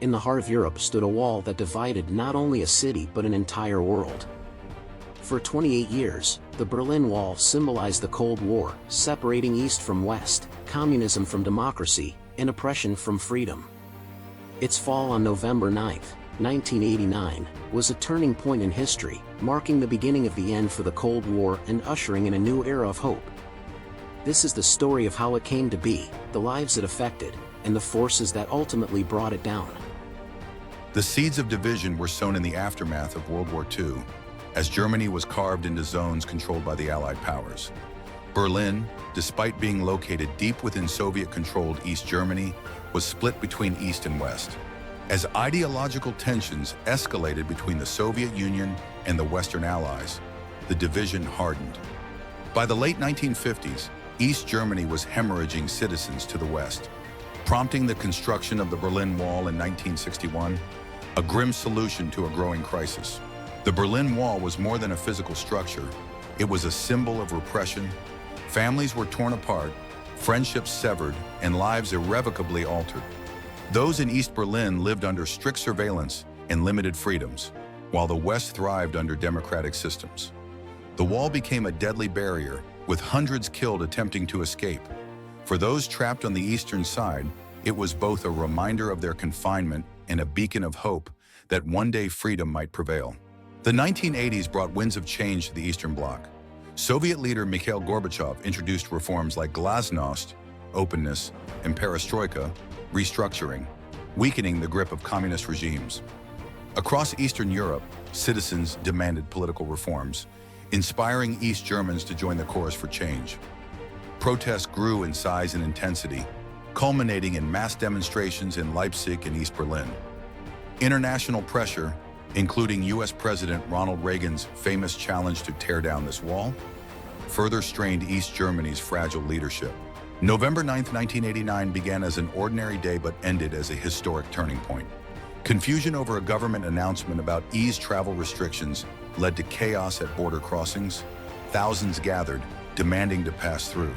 in the heart of Europe stood a wall that divided not only a city but an entire world. For 28 years, the Berlin Wall symbolized the Cold War, separating East from West, communism from democracy, and oppression from freedom. Its fall on November 9, 1989, was a turning point in history, marking the beginning of the end for the Cold War and ushering in a new era of hope. This is the story of how it came to be, the lives it affected, and the forces that ultimately brought it down. The seeds of division were sown in the aftermath of World War II, as Germany was carved into zones controlled by the Allied powers. Berlin, despite being located deep within Soviet-controlled East Germany, was split between East and West. As ideological tensions escalated between the Soviet Union and the Western Allies, the division hardened. By the late 1950s, East Germany was hemorrhaging citizens to the West, prompting the construction of the Berlin Wall in 1961, a grim solution to a growing crisis. The Berlin Wall was more than a physical structure. It was a symbol of repression. Families were torn apart, friendships severed, and lives irrevocably altered. Those in East Berlin lived under strict surveillance and limited freedoms, while the West thrived under democratic systems. The wall became a deadly barrier, with hundreds killed attempting to escape. For those trapped on the eastern side, it was both a reminder of their confinement and a beacon of hope that one day freedom might prevail. The 1980s brought winds of change to the Eastern Bloc. Soviet leader Mikhail Gorbachev introduced reforms like glasnost, openness, and perestroika, restructuring, weakening the grip of communist regimes. Across Eastern Europe, citizens demanded political reforms, inspiring East Germans to join the chorus for change. Protests grew in size and intensity, culminating in mass demonstrations in Leipzig and East Berlin. International pressure, including U.S. President Ronald Reagan's famous challenge to tear down this wall, further strained East Germany's fragile leadership. November 9, 1989 began as an ordinary day but ended as a historic turning point. Confusion over a government announcement about eased travel restrictions led to chaos at border crossings. Thousands gathered, demanding to pass through.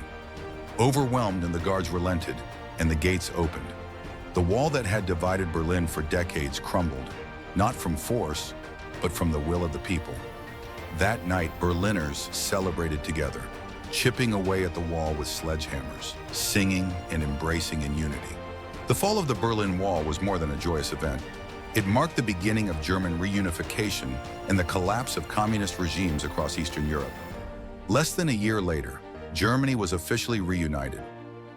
Overwhelmed, and the guards relented, and the gates opened. The wall that had divided Berlin for decades crumbled, not from force, but from the will of the people. That night, Berliners celebrated together, chipping away at the wall with sledgehammers, singing and embracing in unity. The fall of the Berlin Wall was more than a joyous event. It marked the beginning of German reunification and the collapse of communist regimes across Eastern Europe. Less than a year later, Germany was officially reunited.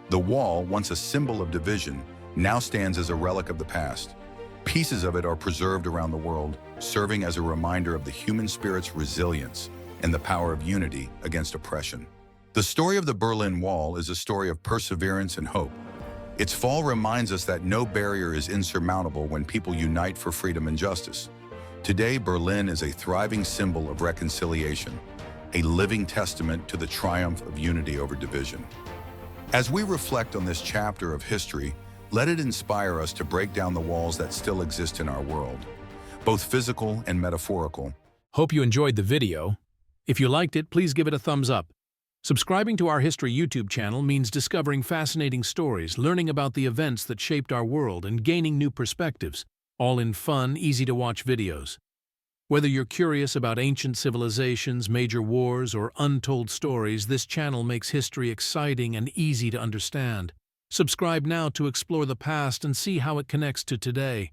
The wall, once a symbol of division, now stands as a relic of the past. Pieces of it are preserved around the world, serving as a reminder of the human spirit's resilience and the power of unity against oppression. The story of the Berlin Wall is a story of perseverance and hope. Its fall reminds us that no barrier is insurmountable when people unite for freedom and justice. Today, Berlin is a thriving symbol of reconciliation, a living testament to the triumph of unity over division. As we reflect on this chapter of history, let it inspire us to break down the walls that still exist in our world, both physical and metaphorical. Hope you enjoyed the video. If you liked it, please give it a thumbs up. Subscribing to our History YouTube channel means discovering fascinating stories, learning about the events that shaped our world, and gaining new perspectives, all in fun, easy-to-watch videos. Whether you're curious about ancient civilizations, major wars, or untold stories, this channel makes history exciting and easy to understand. Subscribe now to explore the past and see how it connects to today.